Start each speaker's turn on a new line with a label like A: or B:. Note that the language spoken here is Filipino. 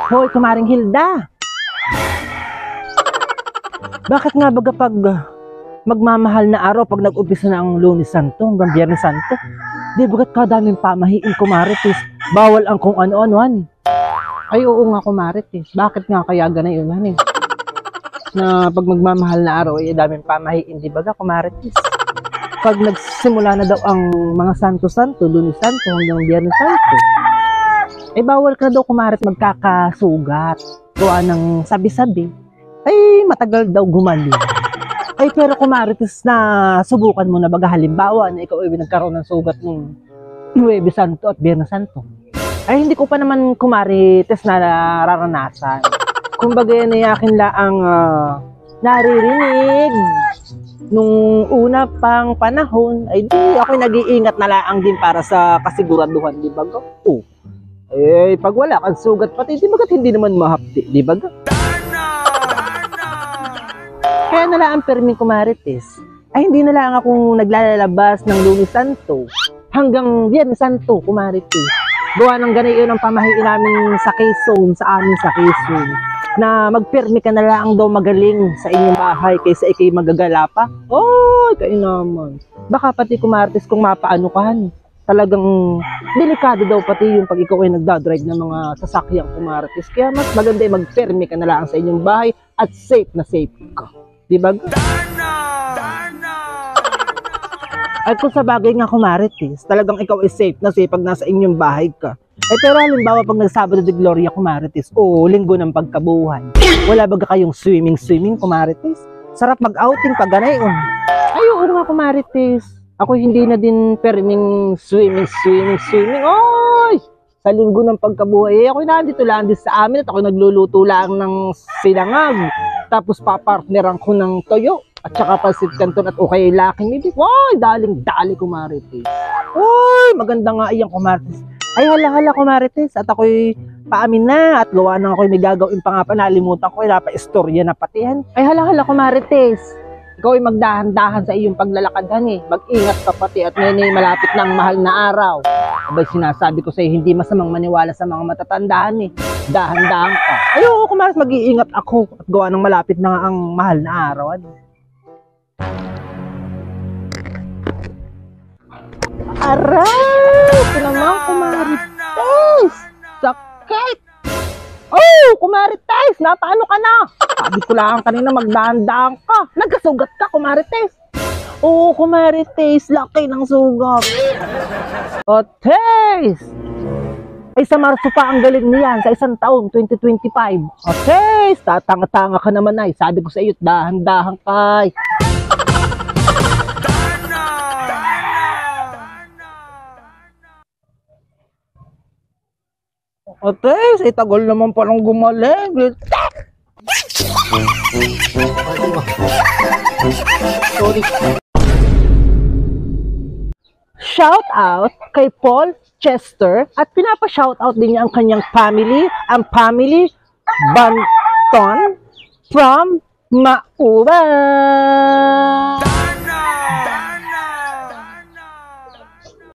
A: Hoy, Kumaring Hilda. Bakit nga baga pag magmamahal na araw pag nag-umpisa na ang Lunes Santo hanggang Biyernes Santo? Di bagat kadaming pamahiin, kumaritis. Bawal ang kung ano-anoan. Ay, oo nga, kumaritis. Bakit nga kaya ganayon eh? Na pag magmamahal na araw, ay daming pamahiin, di baga, kumaritis. Pag nagsimula na daw ang mga Santo-Santo, Lunes Santo hanggang Biyernes Santo, ay bawal ka daw kumarit magkakasugat. Gawa ng sabi-sabi, ay matagal daw gumaling. Ay pero kumaritis na subukan mo na baga halimbawa na ikaw ay nagkaroon ng sugat ng Huwebes Santo at Biyernes Santo. Ay hindi ko pa naman kumaritis na nararanasan. Kumbaga yan ay akin laang naririnig. Nung una pang panahon, ay di ako'y nag-iingat na laang din para sa kasiguraduhan, di ba? Oh. Eh, pag wala kang sugat pati, di bagat hindi naman mahapdi, di ba? Kaya nala ang perming kumaritis, ay hindi na lang akong naglalabas ng Lunes Santo hanggang Biyernes Santo kumaritis. Gawa ng ganayon ang pamahiin namin sa Quezon, sa amin sa Quezon, na magpermi ka na lang daw magaling sa inyong bahay kaysa ikay magagala pa. Oy, kayo naman. Baka pati kumaritis kung mapaano ka. Talagang delikado daw pati yung pag ikaw ay nagdadrive ng mga sasakyang kumaritis. Kaya mas maganda yung magpermi ka na lang sa inyong bahay at safe na safe ka. Diba? At kung sa bagay nga kumaritis, talagang ikaw ay safe na safe pag nasa inyong bahay ka. Eh pero halimbawa pag nagsabado de Gloria kumaritis, o linggo ng pagkabuhay, wala baga kayong swimming kumaritis? Sarap mag-outing pag ganayon. Ay, oo nga kumaritis. Ako hindi na din perming swimming. Oy! Sa linggo ng pagkabuhay, ako nandito lang din sa amin at ako nagluluto lang ng sinangag. Tapos papartneran ko ng toyo at saka pansit canton at okay laking mibig. Wow, daling-dali kumaritis. Uy, maganda nga iyang kumaritis. Ay, hala kumaritis. At ako'y paamin na at gawa na ako'y may gagawin pa nga pa. Nalimutan ko, istorya na patihan. Ay, hala kumaritis. Ikaw ay magdahan-dahan sa iyong paglalakadhan eh. Mag-ingat ka pati at ngayon malapit ng mahal na araw. Abay sinasabi ko sa iyo, hindi masamang maniwala sa mga matatandaan eh. Dahan-dahan ka. Ayoko kumaritis, mag-iingat ako at gawa ng malapit na ang mahal na araw. Aray! Ito naman kumaritis! Sakit! Oh, kumarites, napaano ka na? Sabi ko lang kanina magdahan-dahan ka. Nagkasugat ka, kumarites. Oo, kumarites, laki ng sugat. O, taste! Ay, sa Marso pa ang galing niyan, sa isang taon, 2025. O, taste! Tatanga-tanga ka naman ay. Sabi ko sa iyo, dahan-dahan ka. Ates, itagal naman palang gumaling. Sorry. Shout out kay Paul Chester at pinapa-shout out din niya ang kanyang family, ang family Banton from Mauban.